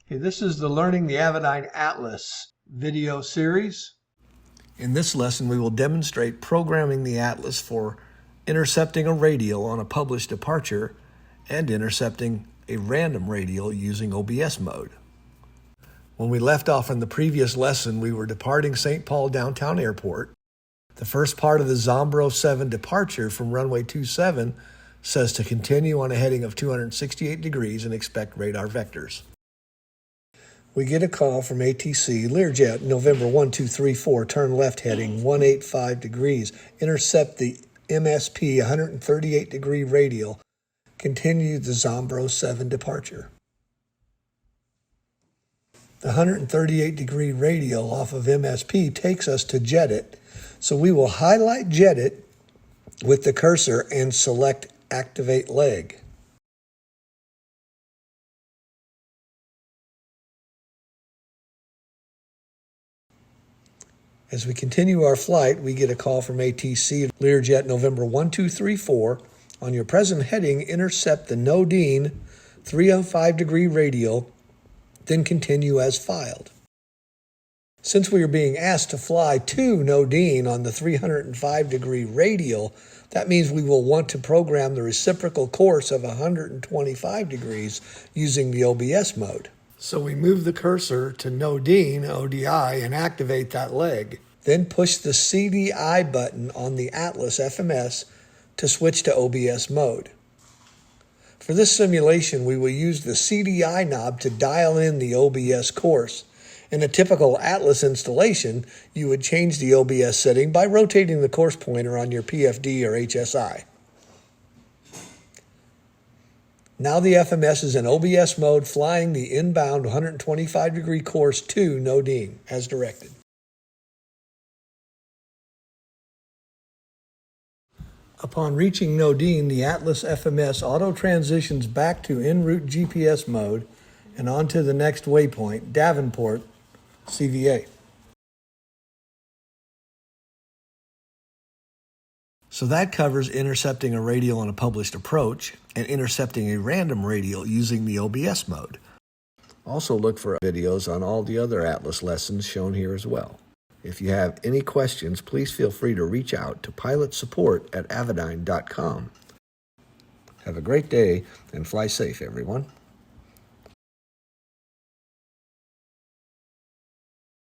Okay, this is the Learning the Avidyne Atlas video series. In this lesson, we will demonstrate programming the Atlas for intercepting a radial on a published departure and intercepting a random radial using OBS mode. When we left off in the previous lesson, we were departing St. Paul Downtown Airport. The first part of the Zombro 7 departure from runway 27 says to continue on a heading of 268 degrees and expect radar vectors. We get a call from ATC, Learjet, November 1234, turn left heading 185 degrees, intercept the MSP 138 degree radial, continue the Zombro 7 departure. The 138 degree radial off of MSP takes us to jet it, so we will highlight jet it with the cursor and select activate leg. As we continue our flight, we get a call from ATC, Learjet, November 1234. On your present heading, intercept the Nodine 305 degree radial, then continue as filed. Since we are being asked to fly to Nodine on the 305 degree radial, that means we will want to program the reciprocal course of 125 degrees using the OBS mode. So we move the cursor to Nodine, ODI, and activate that leg. Then push the CDI button on the Atlas FMS to switch to OBS mode. For this simulation, we will use the CDI knob to dial in the OBS course. In a typical Atlas installation, you would change the OBS setting by rotating the course pointer on your PFD or HSI. Now the FMS is in OBS mode, flying the inbound 125 degree course to Nodine as directed. Upon reaching Nodine, the Atlas FMS auto-transitions back to en route GPS mode and onto the next waypoint, Davenport, CVA. So that covers intercepting a radial on a published approach and intercepting a random radial using the OBS mode. Also look for videos on all the other Atlas lessons shown here as well. If you have any questions, please feel free to reach out to pilotsupport@avidyne.com. Have a great day and fly safe, everyone.